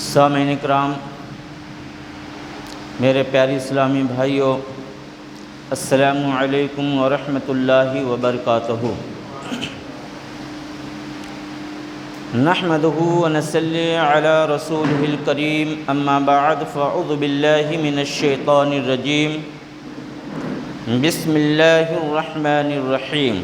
سامعین اکرام، میرے پیارے اسلامی بھائیوں، السلام علیکم ورحمۃ اللہ وبرکاتہ۔ نحمده ونصلی علی رسوله الکریم، اما بعد فاعوذ باللہ من الشیطان الرجیم، بسم اللہ الرحمن الرحیم۔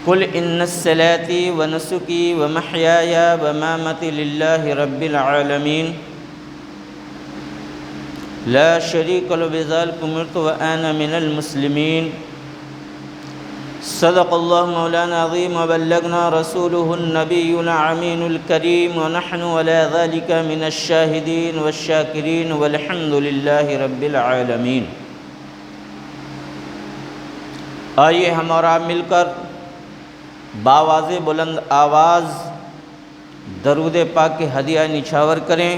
قل ان الصلاۃ ونسکی ومحیای ومماتی للہ رب العالمین لا شریک له بذلک امرت وانا من المسلمین۔ صدق اللہ مولانا عظیم وبلغنا رسوله النبی الامین الکریم، ونحن على ذلك من الشاہدین والشاکرین والحمد للہ رب العالمین۔ آئیے ہم اور آپ مل کر باواز بلند آواز درود پاک کے ہدیہ نچھاور کریں۔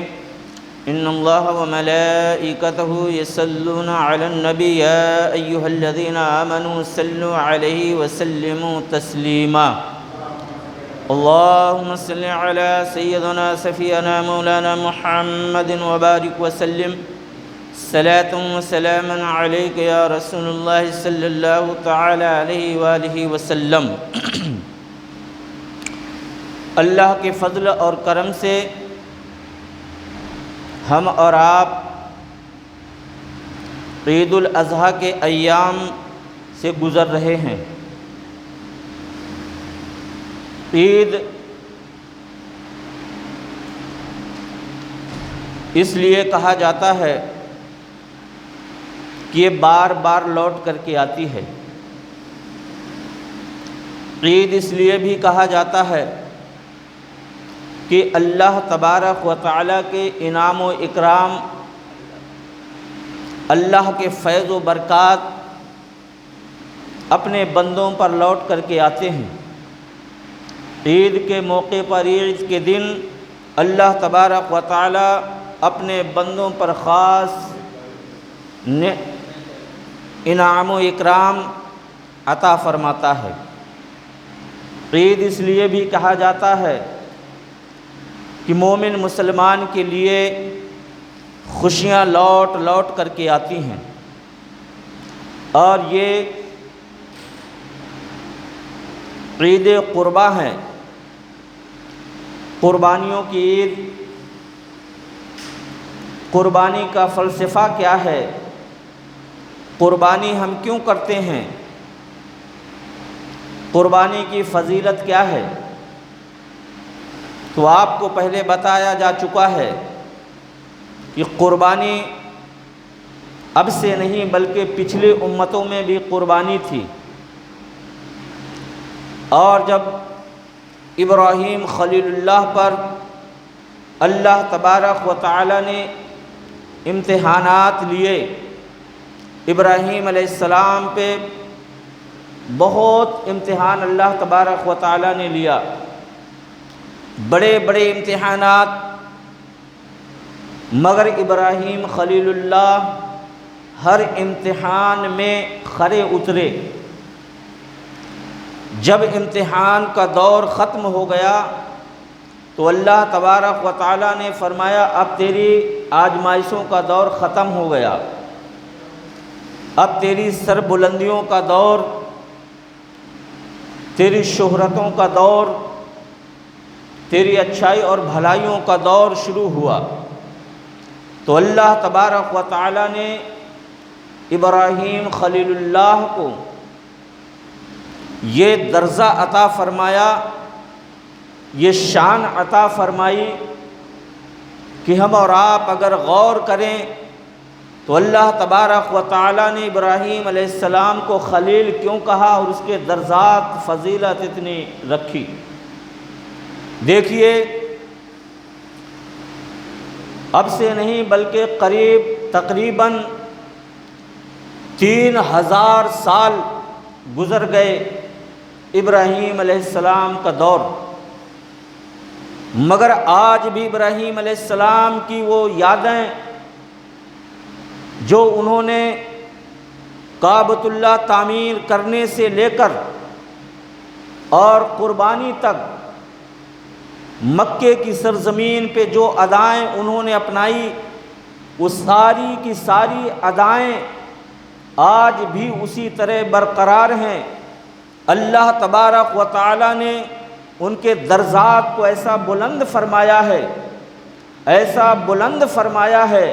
ان اللہ وملائکتہ یصلون علی النبی یا ایہا الذین آمنوا صلوا علیہ وسلموا تسلیما۔ اللہم صل علی سیدنا سفینا مولانا محمد وبارک وسلم صلاۃ وسلاما علیک یا رسول اللہ صلی اللہ تعالی علیہ وآلہ وسلم۔ اللہ کے فضل اور کرم سے ہم اور آپ عید الاضحیٰ کے ایام سے گزر رہے ہیں۔ عید اس لیے کہا جاتا ہے کہ یہ بار بار لوٹ کر کے آتی ہے۔ عید اس لیے بھی کہا جاتا ہے کہ اللہ تبارک و تعالی کے انعام و اکرام، اللہ کے فیض و برکات اپنے بندوں پر لوٹ کر کے آتے ہیں۔ عید کے موقع پر، عید کے دن اللہ تبارک و تعالی اپنے بندوں پر خاص انعام و اکرام عطا فرماتا ہے۔ عید اس لیے بھی کہا جاتا ہے کہ مومن مسلمان کے لیے خوشیاں لوٹ لوٹ کر کے آتی ہیں، اور یہ عید قربا ہے، قربانیوں کی عید۔ قربانی کا فلسفہ کیا ہے؟ قربانی ہم کیوں کرتے ہیں؟ قربانی کی فضیلت کیا ہے؟ تو آپ کو پہلے بتایا جا چکا ہے کہ قربانی اب سے نہیں بلکہ پچھلے امتوں میں بھی قربانی تھی، اور جب ابراہیم خلیل اللہ پر اللہ تبارک و تعالی نے امتحانات لیے، ابراہیم علیہ السلام پہ بہت امتحان اللہ تبارک و تعالی نے لیا، بڑے بڑے امتحانات، مگر ابراہیم خلیل اللہ ہر امتحان میں کھرے اترے۔ جب امتحان کا دور ختم ہو گیا تو اللہ تبارک و تعالی نے فرمایا اب تیری آزمائشوں کا دور ختم ہو گیا، اب تیری سربلندیوں کا دور، تیری شہرتوں کا دور، تیری اچھائی اور بھلائیوں کا دور شروع ہوا۔ تو اللہ تبارک و تعالی نے ابراہیم خلیل اللہ کو یہ درجہ عطا فرمایا، یہ شان عطا فرمائی کہ ہم اور آپ اگر غور کریں تو اللہ تبارک و تعالی نے ابراہیم علیہ السلام کو خلیل کیوں کہا اور اس کے درجات فضیلت اتنی رکھی۔ دیکھیے، اب سے نہیں بلکہ قریب تقریباً 3000 سال گزر گئے ابراہیم علیہ السلام کا دور، مگر آج بھی ابراہیم علیہ السلام کی وہ یادیں جو انہوں نے کعبۃ اللہ تعمیر کرنے سے لے کر اور قربانی تک مکے کی سرزمین پہ جو ادائیں انہوں نے اپنائی، وہ ساری کی ساری ادائیں آج بھی اسی طرح برقرار ہیں۔ اللہ تبارک و تعالی نے ان کے درجات کو ایسا بلند فرمایا ہے، ایسا بلند فرمایا ہے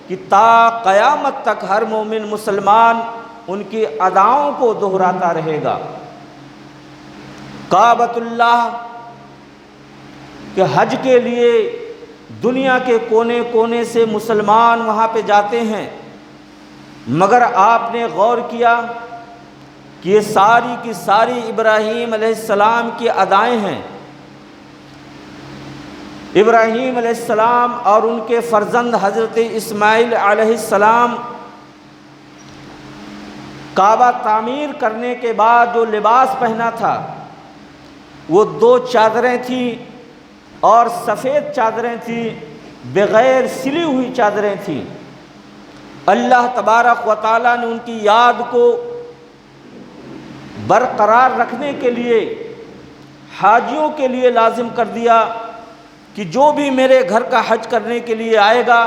کہ تا قیامت تک ہر مومن مسلمان ان کی اداؤں کو دہراتا رہے گا۔ کعبۃ اللہ کہ حج کے لیے دنیا کے کونے کونے سے مسلمان وہاں پہ جاتے ہیں، مگر آپ نے غور کیا کہ یہ ساری کی ساری ابراہیم علیہ السلام کی ادائیں ہیں۔ ابراہیم علیہ السلام اور ان کے فرزند حضرت اسماعیل علیہ السلام کعبہ تعمیر کرنے کے بعد جو لباس پہنا تھا وہ 2 چادریں تھیں، اور سفید چادریں تھیں، بغیر سلی ہوئی چادریں تھیں۔ اللہ تبارک و تعالیٰ نے ان کی یاد کو برقرار رکھنے کے لیے حاجیوں کے لیے لازم کر دیا کہ جو بھی میرے گھر کا حج کرنے کے لیے آئے گا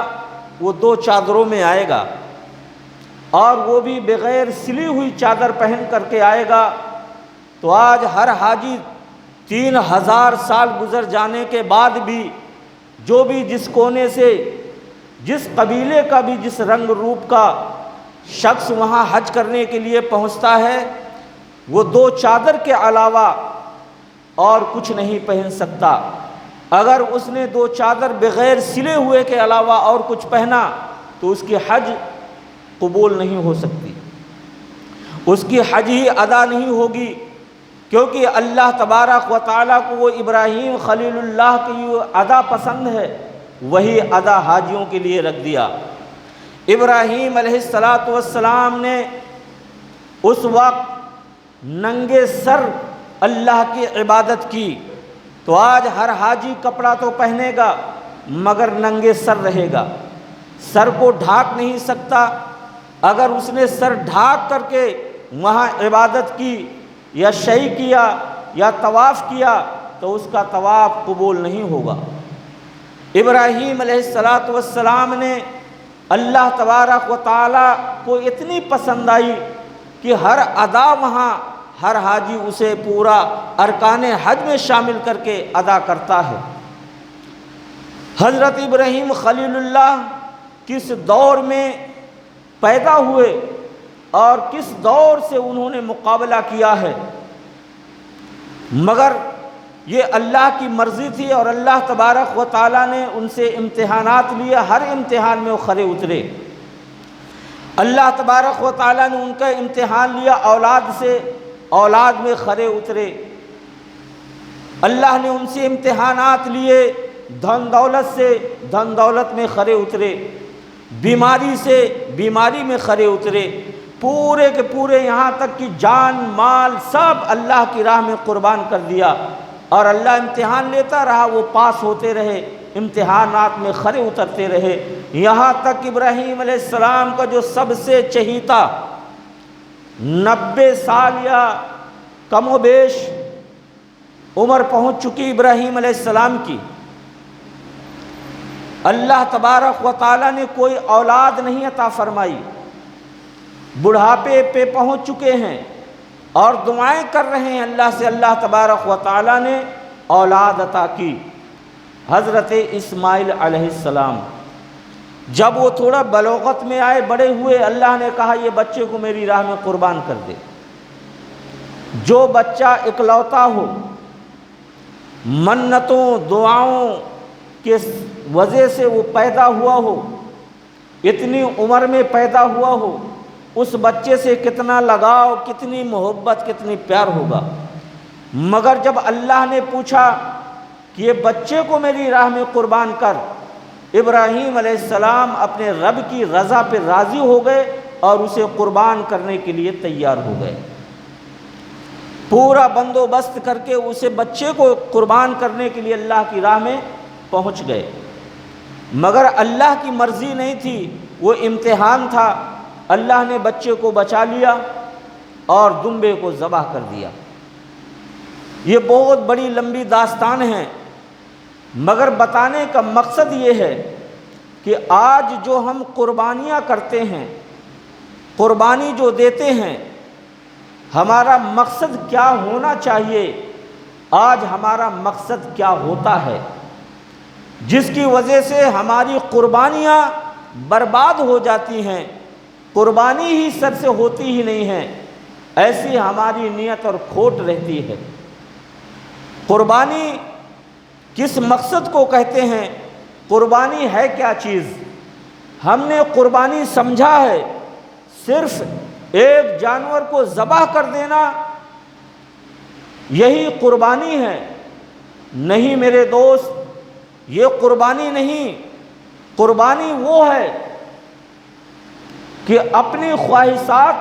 وہ 2 چادروں میں آئے گا، اور وہ بھی بغیر سلی ہوئی چادر پہن کر کے آئے گا۔ تو آج ہر حاجی 3000 سال گزر جانے کے بعد بھی جو بھی جس کونے سے، جس قبیلے کا بھی جس رنگ روپ کا شخص وہاں حج کرنے کے لیے پہنچتا ہے، وہ 2 چادر کے علاوہ اور کچھ نہیں پہن سکتا۔ اگر اس نے 2 چادر بغیر سلے ہوئے کے علاوہ اور کچھ پہنا تو اس کی حج قبول نہیں ہو سکتی، اس کی حج ہی ادا نہیں ہوگی، کیونکہ اللہ تبارک و تعالیٰ کو وہ ابراہیم خلیل اللہ کی ادا پسند ہے، وہی ادا حاجیوں کے لیے رکھ دیا۔ ابراہیم علیہ السلام نے اس وقت ننگے سر اللہ کی عبادت کی، تو آج ہر حاجی کپڑا تو پہنے گا مگر ننگے سر رہے گا، سر کو ڈھانک نہیں سکتا۔ اگر اس نے سر ڈھانک کر کے وہاں عبادت کی یا سعی کیا یا طواف کیا تو اس کا طواف قبول نہیں ہوگا۔ ابراہیم علیہ السلام نے اللہ تبارک و تعالیٰ کو اتنی پسند آئی کہ ہر ادا وہاں ہر حاجی اسے پورا ارکان حج میں شامل کر کے ادا کرتا ہے۔ حضرت ابراہیم خلیل اللہ کس دور میں پیدا ہوئے اور کس دور سے انہوں نے مقابلہ کیا ہے، مگر یہ اللہ کی مرضی تھی اور اللہ تبارک و تعالیٰ نے ان سے امتحانات لیے، ہر امتحان میں وہ کھرے اترے۔ اللہ تبارک و تعالیٰ نے ان کا امتحان لیا اولاد سے، اولاد میں کھرے اترے۔ اللہ نے ان سے امتحانات لیے دھن دولت سے، دھن دولت میں کھرے اترے۔ بیماری سے، بیماری میں کھرے اترے۔ پورے کے پورے یہاں تک کہ جان مال سب اللہ کی راہ میں قربان کر دیا، اور اللہ امتحان لیتا رہا، وہ پاس ہوتے رہے، امتحانات میں کھرے اترتے رہے، یہاں تک ابراہیم علیہ السلام کا جو سب سے چہیتا 90 سال یا کم و بیش عمر پہنچ چکی ابراہیم علیہ السلام کی، اللہ تبارک و تعالیٰ نے کوئی اولاد نہیں عطا فرمائی، بڑھاپے پہ پہنچ چکے ہیں اور دعائیں کر رہے ہیں اللہ سے، اللہ تبارک و تعالیٰ نے اولاد عطا کی۔ حضرت اسماعیل علیہ السلام جب وہ تھوڑا بلوغت میں آئے، بڑے ہوئے، اللہ نے کہا یہ بچے کو میری راہ میں قربان کر دے۔ جو بچہ اکلوتا ہو، منتوں دعاؤں کے وجہ سے وہ پیدا ہوا ہو، اتنی عمر میں پیدا ہوا ہو، اس بچے سے کتنا لگاؤ، کتنی محبت، کتنی پیار ہوگا۔ مگر جب اللہ نے پوچھا کہ یہ بچے کو میری راہ میں قربان کر، ابراہیم علیہ السلام اپنے رب کی رضا پہ راضی ہو گئے اور اسے قربان کرنے کے لیے تیار ہو گئے۔ پورا بندوبست کر کے اسے بچے کو قربان کرنے کے لیے اللہ کی راہ میں پہنچ گئے، مگر اللہ کی مرضی نہیں تھی، وہ امتحان تھا۔ اللہ نے بچے کو بچا لیا اور دمبے کو ذبح کر دیا۔ یہ بہت بڑی لمبی داستان ہے، مگر بتانے کا مقصد یہ ہے کہ آج جو ہم قربانیاں کرتے ہیں، قربانی جو دیتے ہیں، ہمارا مقصد کیا ہونا چاہیے، آج ہمارا مقصد کیا ہوتا ہے، جس کی وجہ سے ہماری قربانیاں برباد ہو جاتی ہیں، قربانی ہی سر سے ہوتی ہی نہیں ہے، ایسی ہماری نیت اور کھوٹ رہتی ہے۔ قربانی کس مقصد کو کہتے ہیں، قربانی ہے کیا چیز؟ ہم نے قربانی سمجھا ہے صرف ایک جانور کو ذبح کر دینا، یہی قربانی ہے۔ نہیں میرے دوست، یہ قربانی نہیں۔ قربانی وہ ہے کہ اپنی خواہشات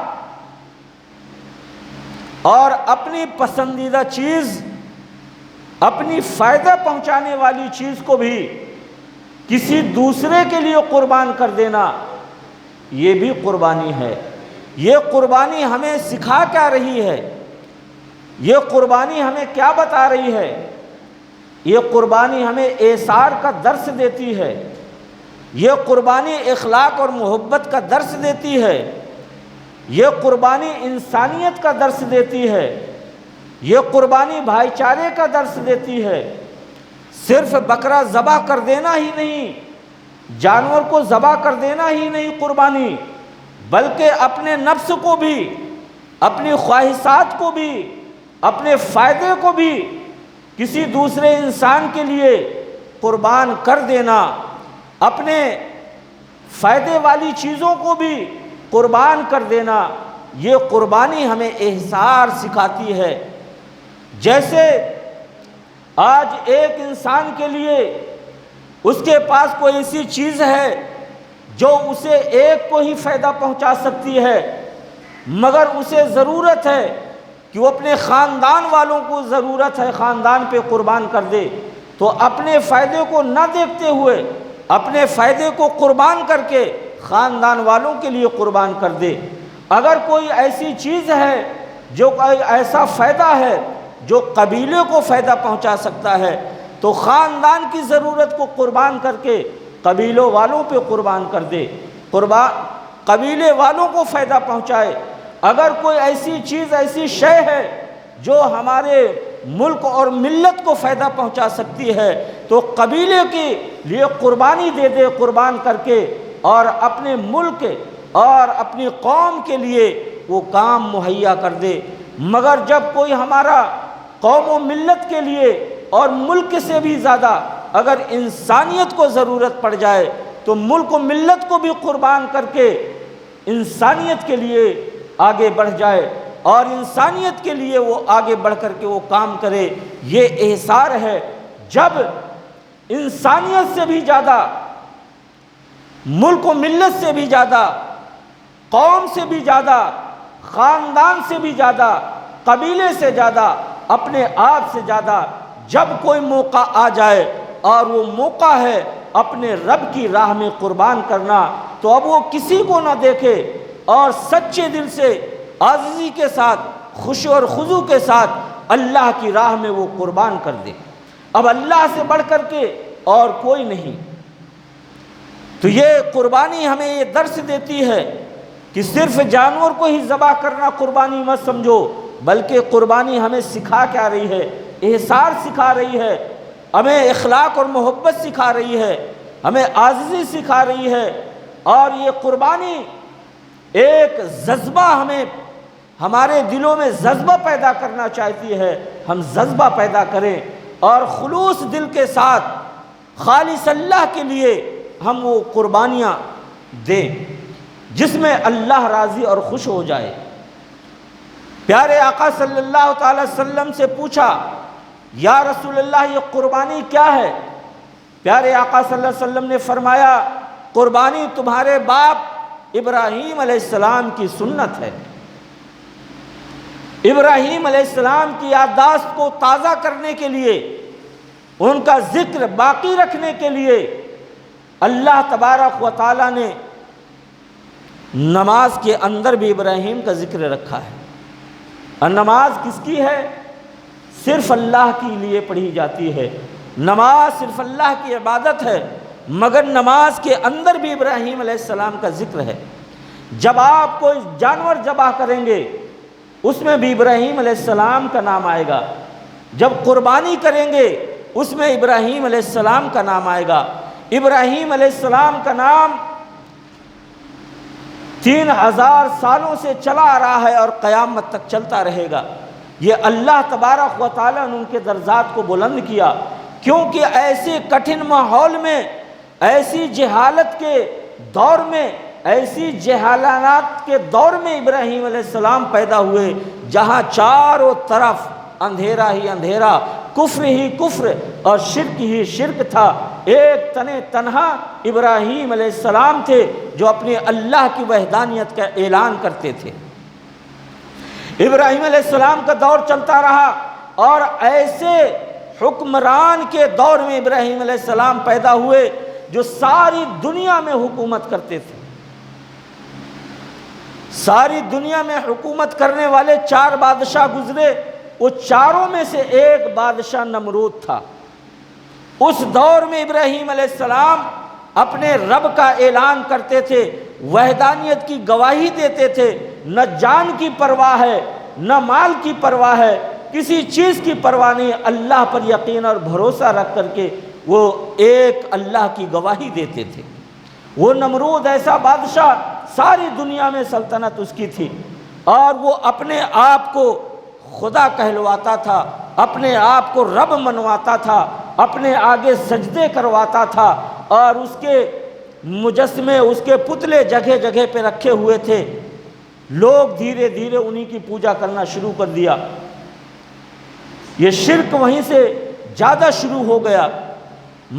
اور اپنی پسندیدہ چیز، اپنی فائدہ پہنچانے والی چیز کو بھی کسی دوسرے کے لیے قربان کر دینا، یہ بھی قربانی ہے۔ یہ قربانی ہمیں سکھا کیا رہی ہے؟ یہ قربانی ہمیں کیا بتا رہی ہے؟ یہ قربانی ہمیں ایثار کا درس دیتی ہے، یہ قربانی اخلاق اور محبت کا درس دیتی ہے، یہ قربانی انسانیت کا درس دیتی ہے، یہ قربانی بھائی چارے کا درس دیتی ہے۔ صرف بکرا ذبح کر دینا ہی نہیں، جانور کو ذبح کر دینا ہی نہیں قربانی، بلکہ اپنے نفس کو بھی، اپنی خواہشات کو بھی، اپنے فائدے کو بھی کسی دوسرے انسان کے لیے قربان کر دینا، اپنے فائدے والی چیزوں کو بھی قربان کر دینا، یہ قربانی ہمیں احسار سکھاتی ہے۔ جیسے آج ایک انسان کے لیے اس کے پاس کوئی ایسی چیز ہے جو اسے ایک کو ہی فائدہ پہنچا سکتی ہے، مگر اسے ضرورت ہے کہ وہ اپنے خاندان والوں کو ضرورت ہے خاندان پہ قربان کر دے، تو اپنے فائدے کو نہ دیکھتے ہوئے اپنے فائدے کو قربان کر کے خاندان والوں کے لیے قربان کر دے۔ اگر کوئی ایسی چیز ہے جو کوئی ایسا فائدہ ہے جو قبیلے کو فائدہ پہنچا سکتا ہے، تو خاندان کی ضرورت کو قربان کر کے قبیلوں والوں پہ قربان کر دے، قبیلے والوں کو فائدہ پہنچائے۔ اگر کوئی ایسی چیز، ایسی شے ہے جو ہمارے ملک اور ملت کو فائدہ پہنچا سکتی ہے، تو قبیلے کے لیے قربانی دے دے قربان کر کے، اور اپنے ملک اور اپنی قوم کے لیے وہ کام مہیا کر دے۔ مگر جب کوئی ہمارا قوم و ملت کے لیے اور ملک سے بھی زیادہ اگر انسانیت کو ضرورت پڑ جائے، تو ملک و ملت کو بھی قربان کر کے انسانیت کے لیے آگے بڑھ جائے، اور انسانیت کے لیے وہ آگے بڑھ کر کے وہ کام کرے، یہ احسار ہے۔ جب انسانیت سے بھی زیادہ، ملک و ملت سے بھی زیادہ، قوم سے بھی زیادہ، خاندان سے بھی زیادہ، قبیلے سے زیادہ، اپنے آپ سے زیادہ جب کوئی موقع آ جائے اور وہ موقع ہے اپنے رب کی راہ میں قربان کرنا، تو اب وہ کسی کو نہ دیکھے اور سچے دل سے عاجزی کے ساتھ، خشوع اور خضوع کے ساتھ اللہ کی راہ میں وہ قربان کر دے۔ اب اللہ سے بڑھ کر کے اور کوئی نہیں۔ تو یہ قربانی ہمیں یہ درس دیتی ہے کہ صرف جانور کو ہی ذبح کرنا قربانی مت سمجھو، بلکہ قربانی ہمیں سکھا کیا رہی ہے؟ احسار سکھا رہی ہے، ہمیں اخلاق اور محبت سکھا رہی ہے، ہمیں عاجزی سکھا رہی ہے، اور یہ قربانی ایک جذبہ ہمیں، ہمارے دلوں میں جذبہ پیدا کرنا چاہتی ہے۔ ہم جذبہ پیدا کریں اور خلوص دل کے ساتھ خالص اللہ کے لیے ہم وہ قربانیاں دیں جس میں اللہ راضی اور خوش ہو جائے۔ پیارے آقا صلی اللہ تعالی وسلم سے پوچھا، یا رسول اللہ یہ قربانی کیا ہے؟ پیارے آقا صلی اللہ علیہ وسلم نے فرمایا، قربانی تمہارے باپ ابراہیم علیہ السلام کی سنت ہے۔ ابراہیم علیہ السلام کی یادداشت کو تازہ کرنے کے لیے، ان کا ذکر باقی رکھنے کے لیے اللہ تبارک و تعالیٰ نے نماز کے اندر بھی ابراہیم کا ذکر رکھا ہے۔ اور نماز کس کی ہے؟ صرف اللہ کے لیے پڑھی جاتی ہے۔ نماز صرف اللہ کی عبادت ہے، مگر نماز کے اندر بھی ابراہیم علیہ السلام کا ذکر ہے۔ جب آپ کوئی جانور ذبح کریں گے اس میں بھی ابراہیم علیہ السلام کا نام آئے گا، جب قربانی کریں گے اس میں ابراہیم علیہ السلام کا نام آئے گا۔ ابراہیم علیہ السلام کا نام 3000 سالوں سے چلا آ رہا ہے اور قیامت تک چلتا رہے گا۔ یہ اللہ تبارک و تعالیٰ نے ان کے درجات کو بلند کیا، کیونکہ ایسے کٹھن ماحول میں، ایسی جہالت کے دور میں، ایسی جہالات کے دور میں ابراہیم علیہ السلام پیدا ہوئے، جہاں چاروں طرف اندھیرا ہی اندھیرا، کفر ہی کفر اور شرک ہی شرک تھا۔ ایک تنہا ابراہیم علیہ السلام تھے جو اپنے اللہ کی وحدانیت کا اعلان کرتے تھے۔ ابراہیم علیہ السلام کا دور چلتا رہا اور ایسے حکمران کے دور میں ابراہیم علیہ السلام پیدا ہوئے جو ساری دنیا میں حکومت کرتے تھے۔ ساری دنیا میں حکومت کرنے والے 4 بادشاہ گزرے، وہ چاروں میں سے ایک بادشاہ نمرود تھا۔ اس دور میں ابراہیم علیہ السلام اپنے رب کا اعلان کرتے تھے، وحدانیت کی گواہی دیتے تھے، نہ جان کی پرواہ ہے، نہ مال کی پرواہ ہے، کسی چیز کی پرواہ نہیں، اللہ پر یقین اور بھروسہ رکھ کر کے وہ ایک اللہ کی گواہی دیتے تھے۔ وہ نمرود ایسا بادشاہ، ساری دنیا میں سلطنت اس کی تھی، اور وہ اپنے آپ کو خدا کہلواتا تھا، اپنے آپ کو رب منواتا تھا، اپنے آگے سجدے کرواتا تھا، اور اس کے مجسمے، اس کے پتلے جگہ جگہ پہ رکھے ہوئے تھے۔ لوگ دھیرے دھیرے انہی کی پوجا کرنا شروع کر دیا۔ یہ شرک وہیں سے زیادہ شروع ہو گیا،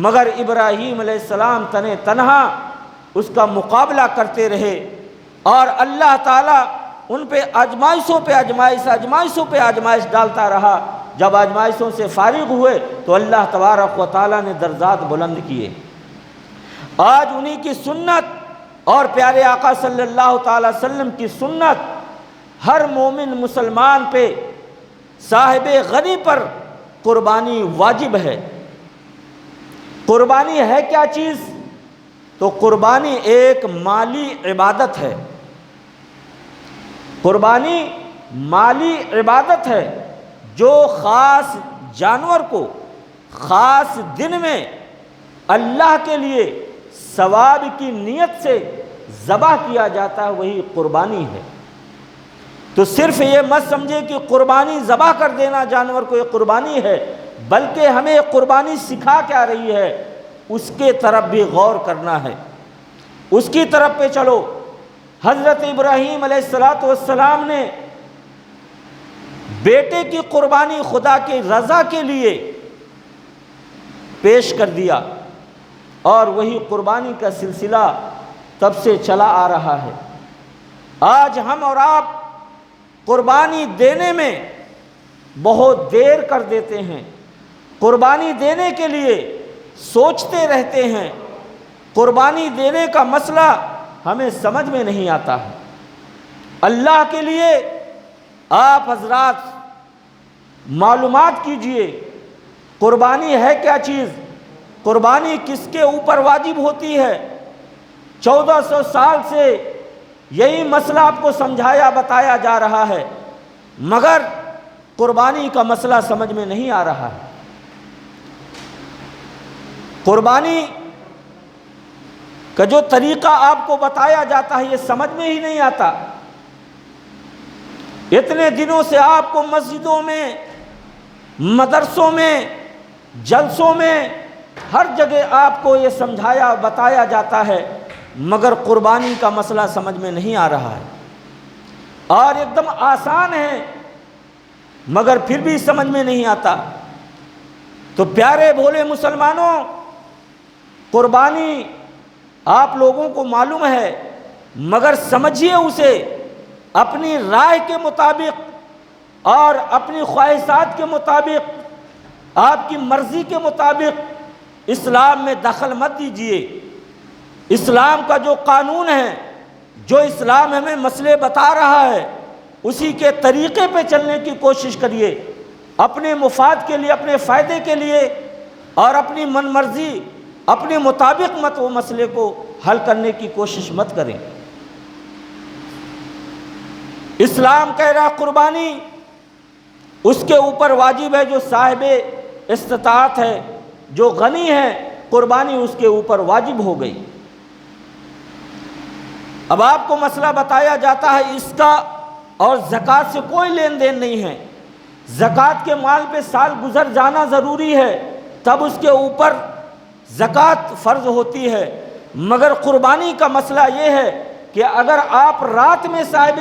مگر ابراہیم علیہ السلام تنہا اس کا مقابلہ کرتے رہے، اور اللہ تعالیٰ ان پہ آزمائشوں پہ آزمائش ڈالتا رہا۔ جب آزمائشوں سے فارغ ہوئے تو اللہ تبارک و تعالیٰ نے درجات بلند کیے۔ آج انہی کی سنت اور پیارے آقا صلی اللہ تعالیٰ وسلم کی سنت ہر مومن مسلمان پہ، صاحب غنی پر قربانی واجب ہے۔ قربانی ہے کیا چیز؟ تو قربانی ایک مالی عبادت ہے۔ قربانی مالی عبادت ہے جو خاص جانور کو خاص دن میں اللہ کے لیے ثواب کی نیت سے ذبح کیا جاتا ہے، وہی قربانی ہے۔ تو صرف یہ مت سمجھے کہ قربانی ذبح کر دینا جانور کو یہ قربانی ہے، بلکہ ہمیں قربانی سکھا کیا رہی ہے اس کے طرف بھی غور کرنا ہے، اس کی طرف پہ چلو۔ حضرت ابراہیم علیہ السلام نے بیٹے کی قربانی خدا کی رضا کے لیے پیش کر دیا، اور وہی قربانی کا سلسلہ تب سے چلا آ رہا ہے۔ آج ہم اور آپ قربانی دینے میں بہت دیر کر دیتے ہیں، قربانی دینے کے لیے سوچتے رہتے ہیں، قربانی دینے کا مسئلہ ہمیں سمجھ میں نہیں آتا ہے۔ اللہ کے لیے آپ حضرات معلومات کیجئے، قربانی ہے کیا چیز، قربانی کس کے اوپر واجب ہوتی ہے۔ 1400 سال سے یہی مسئلہ آپ کو سمجھایا بتایا جا رہا ہے، مگر قربانی کا مسئلہ سمجھ میں نہیں آ رہا ہے۔ قربانی کا جو طریقہ آپ کو بتایا جاتا ہے یہ سمجھ میں ہی نہیں آتا۔ اتنے دنوں سے آپ کو مسجدوں میں، مدرسوں میں، جلسوں میں، ہر جگہ آپ کو یہ سمجھایا بتایا جاتا ہے، مگر قربانی کا مسئلہ سمجھ میں نہیں آ رہا ہے، اور ایک دم آسان ہے مگر پھر بھی سمجھ میں نہیں آتا۔ تو پیارے بھولے مسلمانوں، قربانی آپ لوگوں کو معلوم ہے، مگر سمجھیے اسے اپنی رائے کے مطابق اور اپنی خواہشات کے مطابق، آپ کی مرضی کے مطابق اسلام میں دخل مت دیجیے۔ اسلام کا جو قانون ہے، جو اسلام ہمیں مسئلے بتا رہا ہے، اسی کے طریقے پہ چلنے کی کوشش کریے، اپنے مفاد کے لیے، اپنے فائدے کے لیے، اور اپنی من مرضی اپنے مطابق مت وہ مسئلے کو حل کرنے کی کوشش مت کریں۔ اسلام کہہ رہا قربانی اس کے اوپر واجب ہے جو صاحب استطاعت ہے، جو غنی ہے، قربانی اس کے اوپر واجب ہو گئی۔ اب آپ کو مسئلہ بتایا جاتا ہے اس کا، اور زکوٰۃ سے کوئی لین دین نہیں ہے۔ زکوٰۃ کے مال پہ سال گزر جانا ضروری ہے، تب اس کے اوپر زکوٰۃ فرض ہوتی ہے۔ مگر قربانی کا مسئلہ یہ ہے کہ اگر آپ رات میں صاحب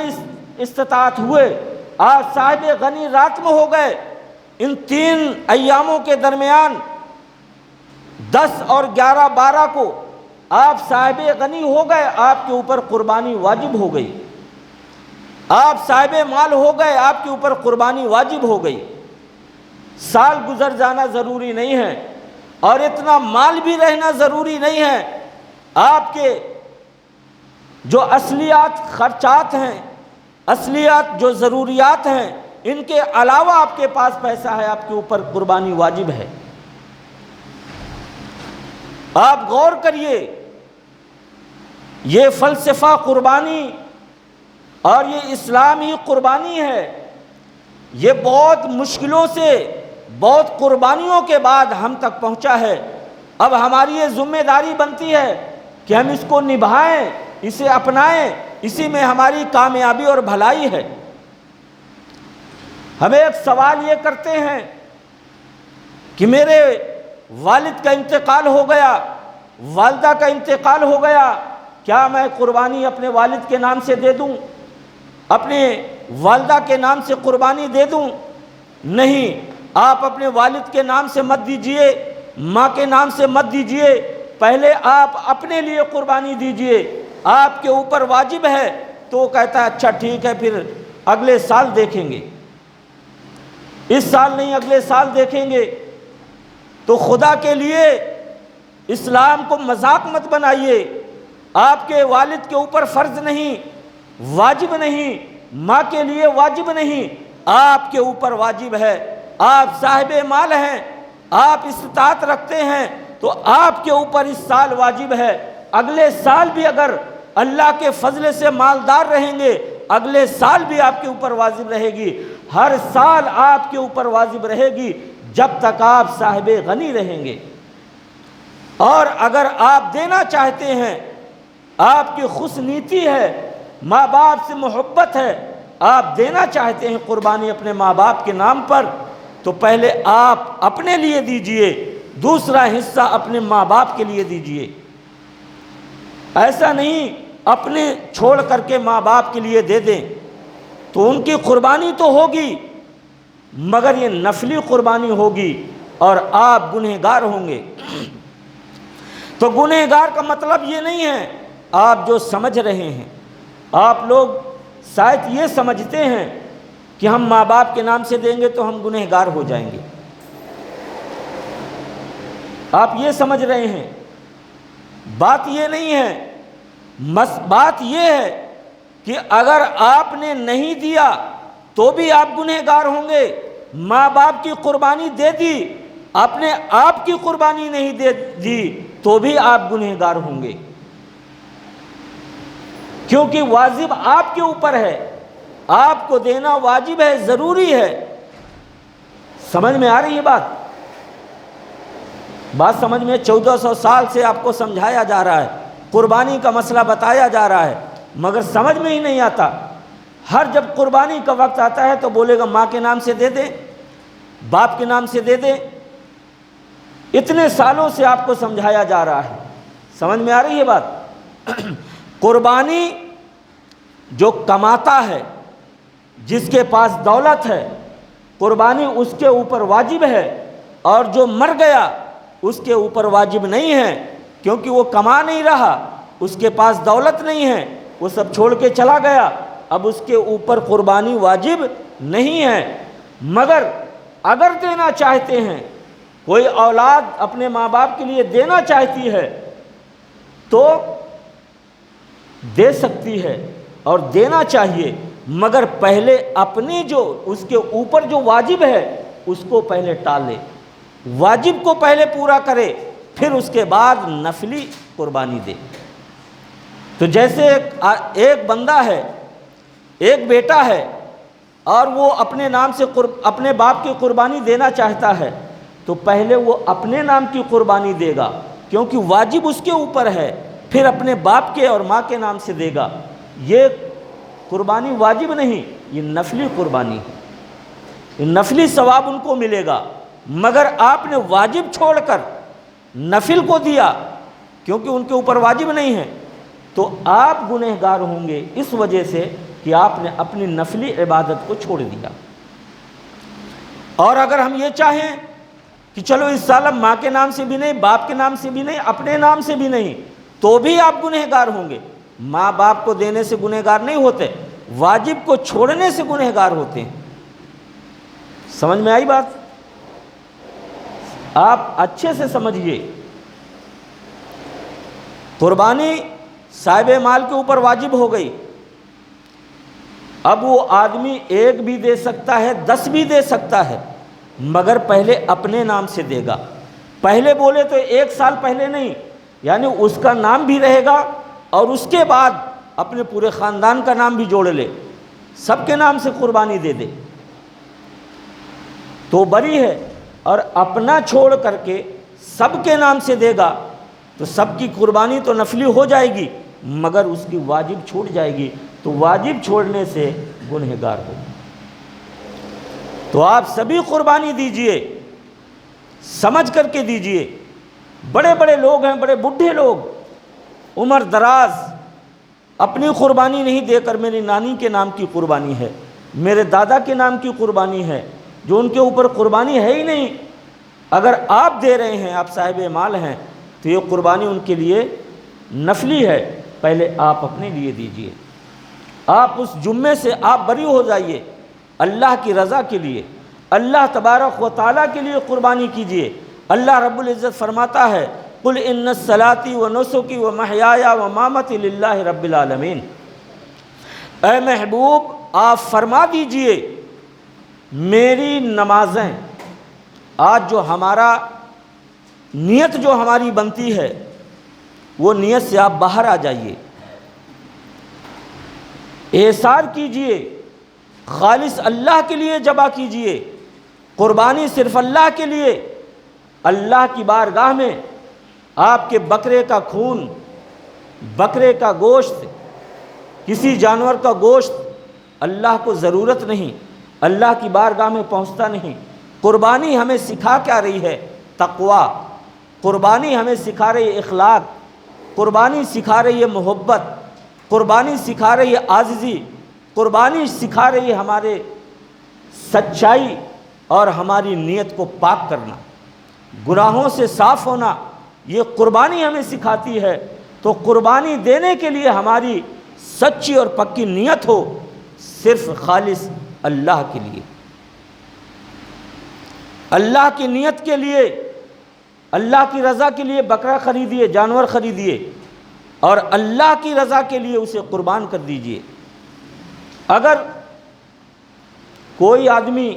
استطاعت ہوئے، آپ صاحب غنی رات میں ہو گئے، ان 3 ایاموں کے درمیان 10 اور 11 12 کو آپ صاحب غنی ہو گئے، آپ کے اوپر قربانی واجب ہو گئی۔ آپ صاحب مال ہو گئے، آپ کے اوپر قربانی واجب ہو گئی۔ سال گزر جانا ضروری نہیں ہے، اور اتنا مال بھی رہنا ضروری نہیں ہے۔ آپ کے جو اصلیات خرچات ہیں، اصلیات جو ضروریات ہیں، ان کے علاوہ آپ کے پاس پیسہ ہے، آپ کے اوپر قربانی واجب ہے۔ آپ غور کریے، یہ فلسفہ قربانی اور یہ اسلامی قربانی ہے، یہ بہت مشکلوں سے، بہت قربانیوں کے بعد ہم تک پہنچا ہے۔ اب ہماری یہ ذمہ داری بنتی ہے کہ ہم اس کو نبھائیں، اسے اپنائیں، اسی میں ہماری کامیابی اور بھلائی ہے۔ ہمیں ایک سوال یہ کرتے ہیں کہ میرے والد کا انتقال ہو گیا، والدہ کا انتقال ہو گیا، کیا میں قربانی اپنے والد کے نام سے دے دوں، اپنے والدہ کے نام سے قربانی دے دوں؟ نہیں، آپ اپنے والد کے نام سے مت دیجئے، ماں کے نام سے مت دیجئے، پہلے آپ اپنے لیے قربانی دیجئے۔ آپ کے اوپر واجب ہے تو وہ کہتا ہے اچھا ٹھیک ہے، پھر اگلے سال دیکھیں گے، اس سال نہیں اگلے سال دیکھیں گے۔ تو خدا کے لیے اسلام کو مذاق مت بنائیے۔ آپ کے والد کے اوپر فرض نہیں، واجب نہیں، ماں کے لیے واجب نہیں، آپ کے اوپر واجب ہے۔ آپ صاحب مال ہیں، آپ استطاعت رکھتے ہیں، تو آپ کے اوپر اس سال واجب ہے۔ اگلے سال بھی اگر اللہ کے فضل سے مالدار رہیں گے، اگلے سال بھی آپ کے اوپر واجب رہے گی، ہر سال آپ کے اوپر واجب رہے گی جب تک آپ صاحب غنی رہیں گے۔ اور اگر آپ دینا چاہتے ہیں، آپ کی خوش نیتی ہے، ماں باپ سے محبت ہے، آپ دینا چاہتے ہیں قربانی اپنے ماں باپ کے نام پر، تو پہلے آپ اپنے لیے دیجئے، دوسرا حصہ اپنے ماں باپ کے لیے دیجئے۔ ایسا نہیں اپنے چھوڑ کر کے ماں باپ کے لیے دے دیں، تو ان کی قربانی تو ہوگی مگر یہ نفلی قربانی ہوگی اور آپ گنہگار ہوں گے۔ تو گنہگار کا مطلب یہ نہیں ہے آپ جو سمجھ رہے ہیں، آپ لوگ شاید یہ سمجھتے ہیں کہ ہم ماں باپ کے نام سے دیں گے تو ہم گنہگار ہو جائیں گے، آپ یہ سمجھ رہے ہیں۔ بات یہ نہیں ہے، بات یہ ہے کہ اگر آپ نے نہیں دیا تو بھی آپ گنہگار ہوں گے، ماں باپ کی قربانی دے دی، آپ نے آپ کی قربانی نہیں دے دی تو بھی آپ گنہگار ہوں گے، کیونکہ واجب آپ کے اوپر ہے، آپ کو دینا واجب ہے، ضروری ہے۔ سمجھ میں آ رہی ہے بات سمجھ میں؟ 1400 سال سے آپ کو سمجھایا جا رہا ہے، قربانی کا مسئلہ بتایا جا رہا ہے، مگر سمجھ میں ہی نہیں آتا۔ ہر جب قربانی کا وقت آتا ہے تو بولے گا ماں کے نام سے دے دیں، باپ کے نام سے دے دیں۔ اتنے سالوں سے آپ کو سمجھایا جا رہا ہے، سمجھ میں آ رہی ہے بات؟ قربانی جو کماتا ہے، جس کے پاس دولت ہے، قربانی اس کے اوپر واجب ہے، اور جو مر گیا اس کے اوپر واجب نہیں ہے، کیونکہ وہ کما نہیں رہا، اس کے پاس دولت نہیں ہے، وہ سب چھوڑ کے چلا گیا، اب اس کے اوپر قربانی واجب نہیں ہے۔ مگر اگر دینا چاہتے ہیں، کوئی اولاد اپنے ماں باپ کے لیے دینا چاہتی ہے تو دے سکتی ہے اور دینا چاہیے، مگر پہلے اپنی جو اس کے اوپر جو واجب ہے اس کو پہلے ٹالے۔ واجب کو پہلے پورا کرے، پھر اس کے بعد نفلی قربانی دے۔ تو جیسے ایک بندہ ہے، ایک بیٹا ہے، اور وہ اپنے نام سے اپنے باپ کی قربانی دینا چاہتا ہے، تو پہلے وہ اپنے نام کی قربانی دے گا کیونکہ واجب اس کے اوپر ہے، پھر اپنے باپ کے اور ماں کے نام سے دے گا۔ یہ قربانی واجب نہیں، یہ نفلی قربانی ہے، یہ نفلی ثواب ان کو ملے گا۔ مگر آپ نے واجب چھوڑ کر نفل کو دیا کیونکہ ان کے اوپر واجب نہیں ہے، تو آپ گنہگار ہوں گے اس وجہ سے کہ آپ نے اپنی نفلی عبادت کو چھوڑ دیا۔ اور اگر ہم یہ چاہیں کہ چلو اس سال ہم ماں کے نام سے بھی نہیں، باپ کے نام سے بھی نہیں، اپنے نام سے بھی نہیں، تو بھی آپ گنہگار ہوں گے۔ ماں باپ کو دینے سے گنہگار نہیں ہوتے، واجب کو چھوڑنے سے گنہگار ہوتے ہیں۔ سمجھ میں آئی بات؟ آپ اچھے سے سمجھیے، قربانی صاحب مال کے اوپر واجب ہو گئی، اب وہ آدمی 1 بھی دے سکتا ہے، 10 بھی دے سکتا ہے، مگر پہلے اپنے نام سے دے گا۔ پہلے بولے تو 1 سال پہلے نہیں، یعنی اس کا نام بھی رہے گا اور اس کے بعد اپنے پورے خاندان کا نام بھی جوڑ لے، سب کے نام سے قربانی دے دے تو بری ہے۔ اور اپنا چھوڑ کر کے سب کے نام سے دے گا تو سب کی قربانی تو نفلی ہو جائے گی مگر اس کی واجب چھوٹ جائے گی، تو واجب چھوڑنے سے گنہگار ہو۔ تو آپ سبھی قربانی دیجئے، سمجھ کر کے دیجئے۔ بڑے بڑے لوگ ہیں، بڑے بڈھے لوگ، عمر دراز، اپنی قربانی نہیں دے کر میری نانی کے نام کی قربانی ہے، میرے دادا کے نام کی قربانی ہے، جو ان کے اوپر قربانی ہے ہی نہیں۔ اگر آپ دے رہے ہیں، آپ صاحب مال ہیں، تو یہ قربانی ان کے لیے نفلی ہے، پہلے آپ اپنے لیے دیجئے۔ آپ اس جمعے سے آپ بری ہو جائیے، اللہ کی رضا کے لیے، اللہ تبارک و تعالیٰ کے لیے قربانی کیجئے۔ اللہ رب العزت فرماتا ہے قُلْ إِنَّ الصَّلَاةِ وَنُسُكِي وَمَحْيَايَ وَمَمَاتِي لِلَّهِ رَبِّ الْعَالَمِينَ۔ اے محبوب آپ فرما دیجئے میری نمازیں، آج جو ہمارا نیت جو ہماری بنتی ہے وہ نیت سے آپ باہر آ جائیے، احسار کیجئے، خالص اللہ کے لیے ذبح کیجئے، قربانی صرف اللہ کے لیے۔ اللہ کی بارگاہ میں آپ کے بکرے کا خون، بکرے کا گوشت، کسی جانور کا گوشت اللہ کو ضرورت نہیں، اللہ کی بارگاہ میں پہنچتا نہیں۔ قربانی ہمیں سکھا کیا رہی ہے؟ تقوی۔ قربانی ہمیں سکھا رہی ہے اخلاق، قربانی سکھا رہی ہے محبت، قربانی سکھا رہی ہے عاجزی، قربانی سکھا رہی ہے ہمارے سچائی اور ہماری نیت کو پاک کرنا، گناہوں سے صاف ہونا، یہ قربانی ہمیں سکھاتی ہے۔ تو قربانی دینے کے لیے ہماری سچی اور پکی نیت ہو، صرف خالص اللہ کے لیے، اللہ کی نیت کے لیے، اللہ کی رضا کے لیے بکرا خریدیے، جانور خریدیے اور اللہ کی رضا کے لیے اسے قربان کر دیجئے۔ اگر کوئی آدمی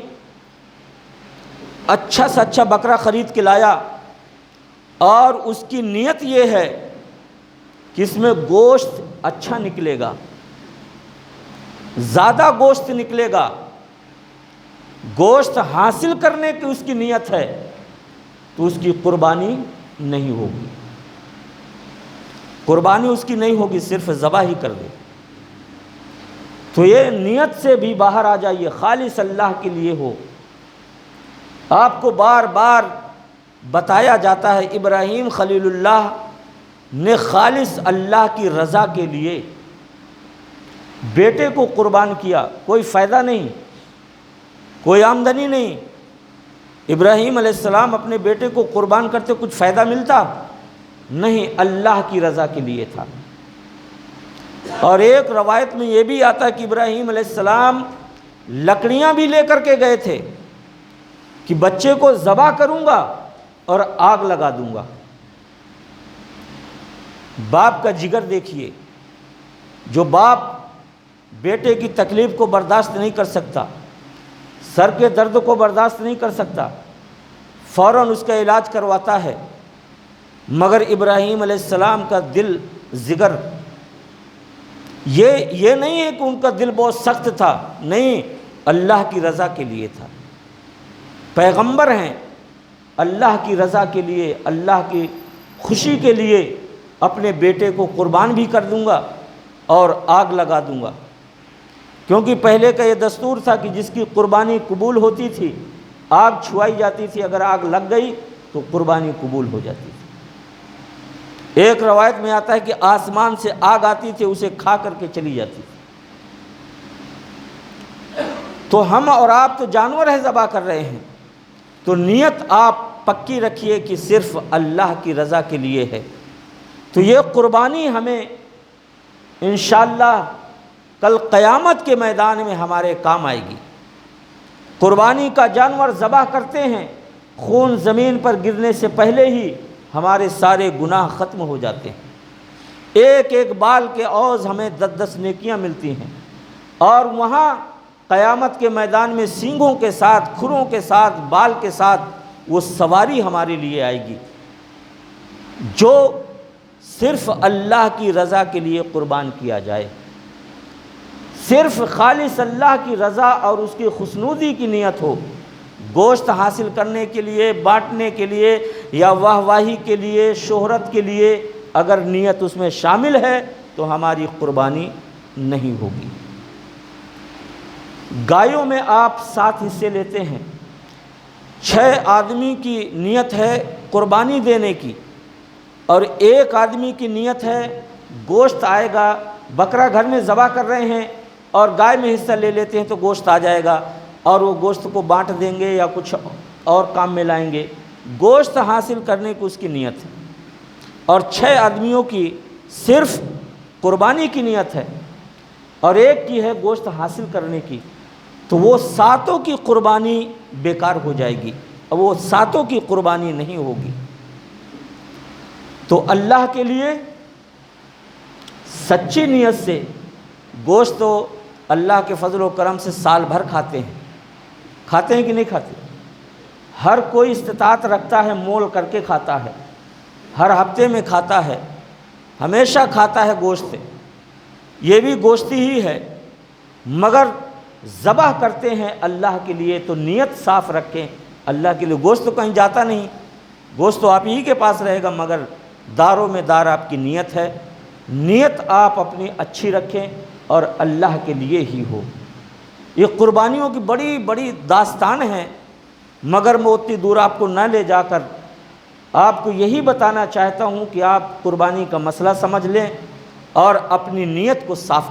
اچھا سے اچھا بکرا خرید کے لایا اور اس کی نیت یہ ہے کہ اس میں گوشت اچھا نکلے گا، زیادہ گوشت نکلے گا، گوشت حاصل کرنے کی اس کی نیت ہے، تو اس کی قربانی نہیں ہوگی، قربانی اس کی نہیں ہوگی، صرف ذبح ہی کر دے۔ تو یہ نیت سے بھی باہر آ جائیے، خالص اللہ کے لیے ہو۔ آپ کو بار بار بتایا جاتا ہے ابراہیم خلیل اللہ نے خالص اللہ کی رضا کے لیے بیٹے کو قربان کیا، کوئی فائدہ نہیں، کوئی آمدنی نہیں۔ ابراہیم علیہ السلام اپنے بیٹے کو قربان کرتے کچھ فائدہ ملتا نہیں، اللہ کی رضا کے لیے تھا۔ اور ایک روایت میں یہ بھی آتا ہے کہ ابراہیم علیہ السلام لکڑیاں بھی لے کر کے گئے تھے کہ بچے کو ذبح کروں گا اور آگ لگا دوں گا۔ باپ کا جگر دیکھیے، جو باپ بیٹے کی تکلیف کو برداشت نہیں کر سکتا، سر کے درد کو برداشت نہیں کر سکتا، فوراً اس کا علاج کرواتا ہے، مگر ابراہیم علیہ السلام کا دل جگر یہ نہیں ہے کہ ان کا دل بہت سخت تھا، نہیں، اللہ کی رضا کے لیے تھا۔ پیغمبر ہیں، اللہ کی رضا کے لیے، اللہ کی خوشی کے لیے اپنے بیٹے کو قربان بھی کر دوں گا اور آگ لگا دوں گا، کیونکہ پہلے کا یہ دستور تھا کہ جس کی قربانی قبول ہوتی تھی آگ چھوائی جاتی تھی، اگر آگ لگ گئی تو قربانی قبول ہو جاتی تھی۔ ایک روایت میں آتا ہے کہ آسمان سے آگ آتی تھی، اسے کھا کر کے چلی جاتی تھی۔ تو ہم اور آپ تو جانور ہے ذبح کر رہے ہیں، تو نیت آپ پکی رکھیے کہ صرف اللہ کی رضا کے لیے ہے، تو یہ قربانی ہمیں انشاءاللہ کل قیامت کے میدان میں ہمارے کام آئے گی۔ قربانی کا جانور ذبح کرتے ہیں، خون زمین پر گرنے سے پہلے ہی ہمارے سارے گناہ ختم ہو جاتے ہیں، ایک ایک بال کے عوض ہمیں 10 نیکیاں ملتی ہیں، اور وہاں قیامت کے میدان میں سینگوں کے ساتھ، کھروں کے ساتھ، بال کے ساتھ وہ سواری ہمارے لیے آئے گی جو صرف اللہ کی رضا کے لیے قربان کیا جائے، صرف خالص اللہ کی رضا اور اس کی خوشنودی کی نیت ہو، گوشت حاصل کرنے کے لیے، بانٹنے کے لیے، یا واہ واہی کے لیے، شہرت کے لیے اگر نیت اس میں شامل ہے تو ہماری قربانی نہیں ہوگی۔ گایوں میں آپ 7 حصے لیتے ہیں، 6 آدمی کی نیت ہے قربانی دینے کی، اور 1 آدمی کی نیت ہے گوشت آئے گا، بکرا گھر میں ذبح کر رہے ہیں اور گائے میں حصہ لے لیتے ہیں تو گوشت آ جائے گا اور وہ گوشت کو بانٹ دیں گے یا کچھ اور کام میں لائیں گے، گوشت حاصل کرنے کی اس کی نیت ہے، اور 6 آدمیوں کی صرف قربانی کی نیت ہے اور 1 کی ہے گوشت حاصل کرنے کی، تو وہ 7 کی قربانی بیکار ہو جائے گی، اور وہ 7 کی قربانی نہیں ہوگی۔ تو اللہ کے لیے سچی نیت سے گوشت تو اللہ کے فضل و کرم سے سال بھر کھاتے ہیں کہ نہیں کھاتے؟ ہر کوئی استطاعت رکھتا ہے، مول کر کے کھاتا ہے، ہر ہفتے میں کھاتا ہے، ہمیشہ کھاتا ہے گوشت، یہ بھی گوشتی ہی ہے، مگر ذبح کرتے ہیں اللہ کے لیے تو نیت صاف رکھیں اللہ کے لیے۔ گوشت تو کہیں جاتا نہیں، گوشت تو آپ ہی کے پاس رہے گا، مگر داروں میں دار آپ کی نیت ہے، نیت آپ اپنی اچھی رکھیں اور اللہ کے لیے ہی ہو۔ یہ قربانیوں کی بڑی بڑی داستان ہے، مگر میں اتنی دور آپ کو نہ لے جا کر آپ کو یہی بتانا چاہتا ہوں کہ آپ قربانی کا مسئلہ سمجھ لیں اور اپنی نیت کو صاف کریں۔